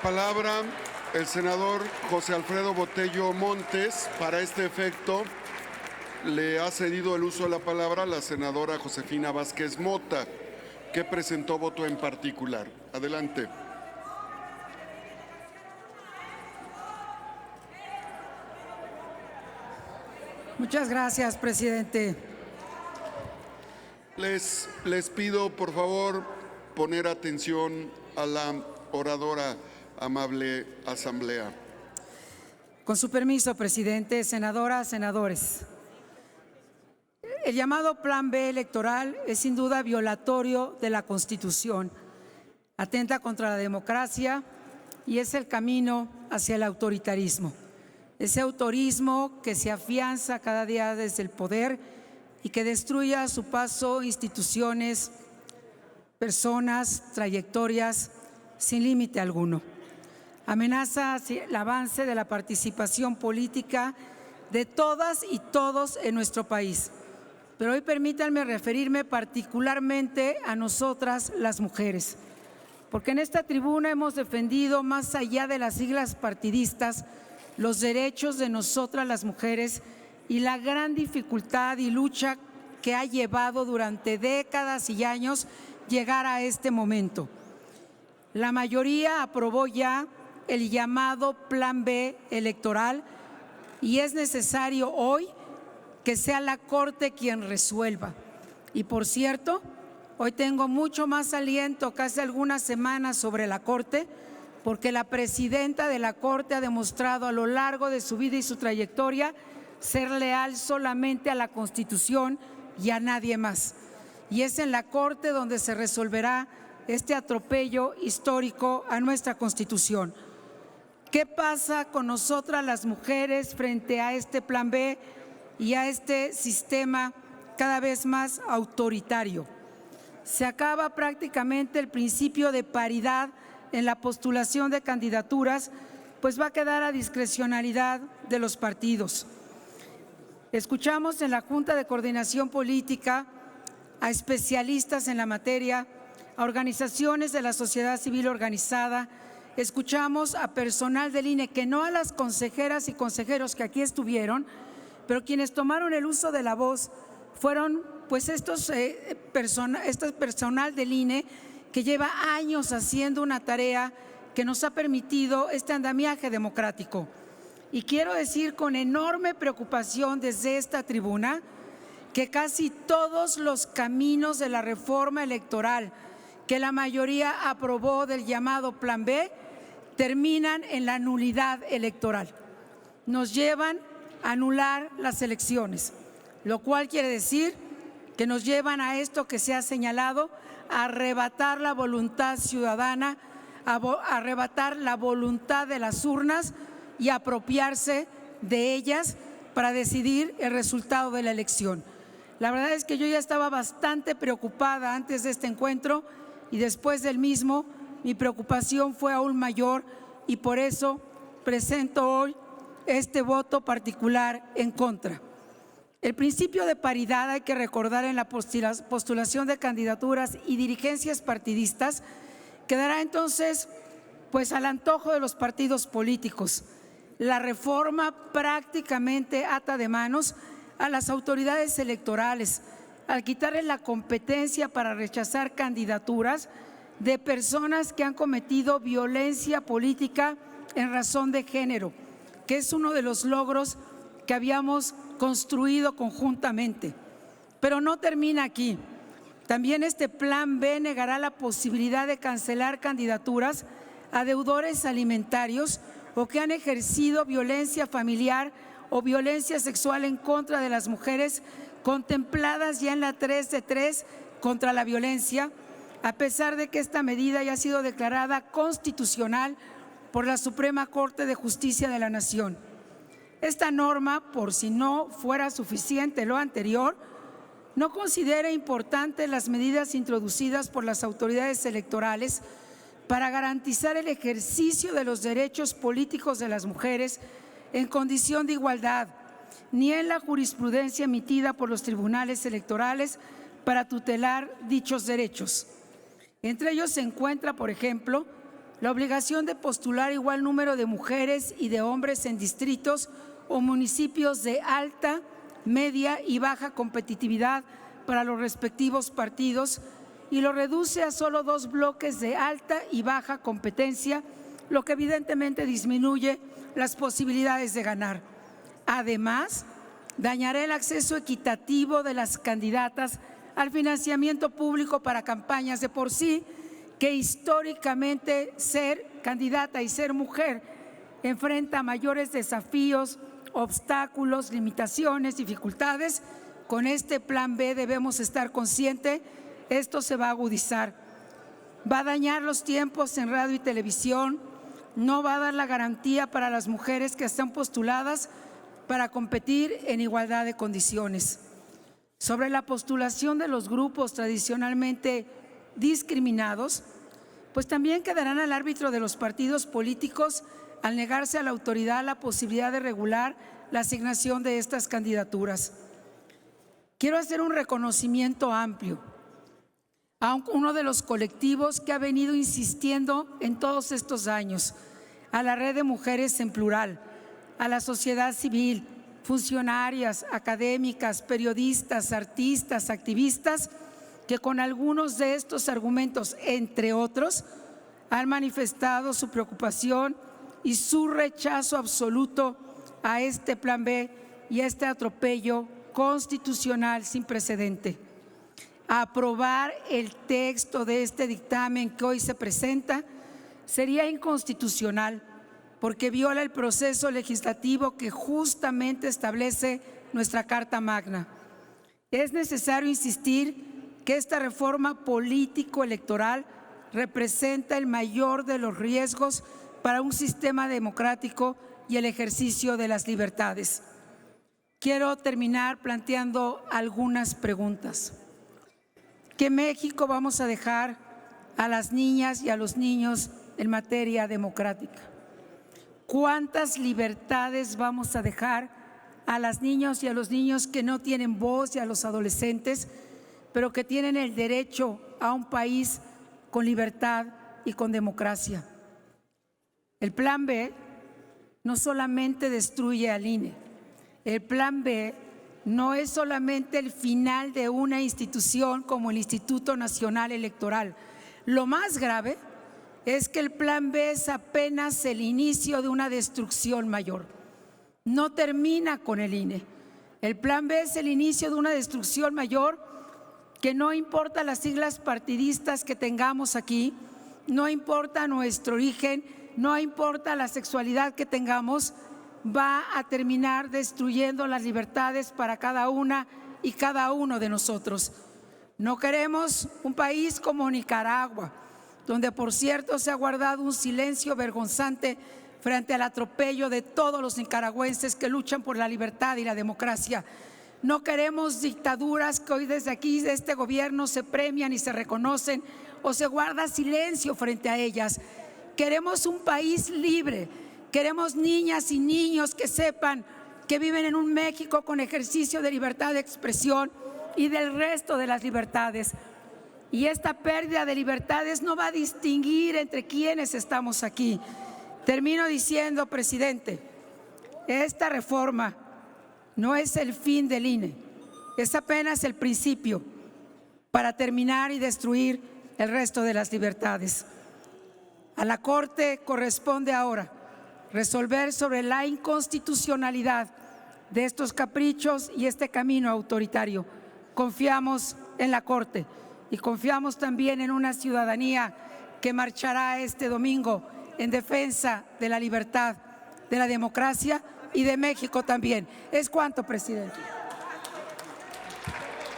palabra el senador José Alfredo Botello Montes. Para este efecto, le ha cedido el uso de la palabra a la senadora Josefina Vázquez Mota, que presentó voto en particular. Adelante. Muchas gracias, presidente. Les pido, por favor, poner atención a la oradora, amable asamblea. Con su permiso, presidente, senadoras, senadores. El llamado Plan B electoral es sin duda violatorio de la Constitución, atenta contra la democracia y es el camino hacia el autoritarismo. Ese autorismo que se afianza cada día desde el poder y que destruye a su paso instituciones, personas, trayectorias sin límite alguno. Amenaza el avance de la participación política de todas y todos en nuestro país. Pero hoy permítanme referirme particularmente a nosotras, las mujeres, porque en esta tribuna hemos defendido, más allá de las siglas partidistas, los derechos de nosotras las mujeres y la gran dificultad y lucha que ha llevado durante décadas y años llegar a este momento. La mayoría aprobó ya el llamado Plan B electoral y es necesario hoy que sea la Corte quien resuelva. Y por cierto, hoy tengo mucho más aliento que hace algunas semanas sobre la Corte, porque la presidenta de la Corte ha demostrado a lo largo de su vida y su trayectoria ser leal solamente a la Constitución y a nadie más. Y es en la Corte donde se resolverá este atropello histórico a nuestra Constitución. ¿Qué pasa con nosotras las mujeres frente a este Plan B y a este sistema cada vez más autoritario? Se acaba prácticamente el principio de paridad en la postulación de candidaturas, pues va a quedar a discrecionalidad de los partidos. Escuchamos en la Junta de Coordinación Política a especialistas en la materia, a organizaciones de la sociedad civil organizada, escuchamos a personal del INE, que no a las consejeras y consejeros que aquí estuvieron, pero quienes tomaron el uso de la voz fueron pues personal del INE que lleva años haciendo una tarea que nos ha permitido este andamiaje democrático. Y quiero decir con enorme preocupación desde esta tribuna que casi todos los caminos de la reforma electoral que la mayoría aprobó del llamado Plan B terminan en la nulidad electoral. Nos llevan a anular las elecciones, lo cual quiere decir que nos llevan a esto que se ha señalado, a arrebatar la voluntad ciudadana, a arrebatar la voluntad de las urnas y apropiarse de ellas para decidir el resultado de la elección. La verdad es que yo ya estaba bastante preocupada antes de este encuentro y después del mismo mi preocupación fue aún mayor y por eso presento hoy este voto particular en contra. El principio de paridad, hay que recordar, en la postulación de candidaturas y dirigencias partidistas quedará entonces pues al antojo de los partidos políticos. La reforma prácticamente ata de manos a las autoridades electorales al quitarle la competencia para rechazar candidaturas de personas que han cometido violencia política en razón de género, que es uno de los logros que habíamos construido conjuntamente. Pero no termina aquí. También este Plan B negará la posibilidad de cancelar candidaturas a deudores alimentarios o que han ejercido violencia familiar o violencia sexual en contra de las mujeres contempladas ya en la 3 de 3 contra la violencia, a pesar de que esta medida ya ha sido declarada constitucional por la Suprema Corte de Justicia de la Nación. Esta norma, por si no fuera suficiente lo anterior, no considera importantes las medidas introducidas por las autoridades electorales para garantizar el ejercicio de los derechos políticos de las mujeres en condición de igualdad, ni en la jurisprudencia emitida por los tribunales electorales para tutelar dichos derechos. Entre ellos se encuentra, por ejemplo, la obligación de postular igual número de mujeres y de hombres en distritos o municipios de alta, media y baja competitividad para los respectivos partidos y lo reduce a solo 2 bloques de alta y baja competencia, lo que evidentemente disminuye las posibilidades de ganar. Además, dañará el acceso equitativo de las candidatas al financiamiento público para campañas de por sí, que históricamente ser candidata y ser mujer enfrenta mayores desafíos, obstáculos, limitaciones, dificultades. Con este plan B debemos estar conscientes, esto se va a agudizar. Va a dañar los tiempos en radio y televisión, no va a dar la garantía para las mujeres que están postuladas para competir en igualdad de condiciones. Sobre la postulación de los grupos tradicionalmente discriminados, pues también quedarán al árbitro de los partidos políticos al negarse a la autoridad la posibilidad de regular la asignación de estas candidaturas. Quiero hacer un reconocimiento amplio a uno de los colectivos que ha venido insistiendo en todos estos años, a la Red de Mujeres en Plural, a la sociedad civil, funcionarias, académicas, periodistas, artistas, activistas, que con algunos de estos argumentos, entre otros, han manifestado su preocupación y su rechazo absoluto a este plan B y a este atropello constitucional sin precedente. Aprobar el texto de este dictamen que hoy se presenta sería inconstitucional porque viola el proceso legislativo que justamente establece nuestra Carta Magna. Es necesario insistir que esta reforma político-electoral representa el mayor de los riesgos para un sistema democrático y el ejercicio de las libertades. Quiero terminar planteando algunas preguntas. ¿Qué México vamos a dejar a las niñas y a los niños en materia democrática? ¿Cuántas libertades vamos a dejar a las niñas y a los niños que no tienen voz y a los adolescentes, pero que tienen el derecho a un país con libertad y con democracia? El plan B no solamente destruye al INE, el plan B no es solamente el final de una institución como el Instituto Nacional Electoral. Lo más grave es que el plan B es apenas el inicio de una destrucción mayor. No termina con el INE. El plan B es el inicio de una destrucción mayor que no importa las siglas partidistas que tengamos aquí, no importa nuestro origen, no importa la sexualidad que tengamos, va a terminar destruyendo las libertades para cada una y cada uno de nosotros. No queremos un país como Nicaragua, donde por cierto se ha guardado un silencio vergonzante frente al atropello de todos los nicaragüenses que luchan por la libertad y la democracia. No queremos dictaduras que hoy desde aquí, de este gobierno, se premian y se reconocen o se guarda silencio frente a ellas. Queremos un país libre. Queremos niñas y niños que sepan que viven en un México con ejercicio de libertad de expresión y del resto de las libertades. Y esta pérdida de libertades no va a distinguir entre quienes estamos aquí. Termino diciendo, presidente, esta reforma no es el fin del INE, es apenas el principio para terminar y destruir el resto de las libertades. A la Corte corresponde ahora resolver sobre la inconstitucionalidad de estos caprichos y este camino autoritario. Confiamos en la Corte y confiamos también en una ciudadanía que marchará este domingo en defensa de la libertad, de la democracia y de México también. Es cuanto, presidente.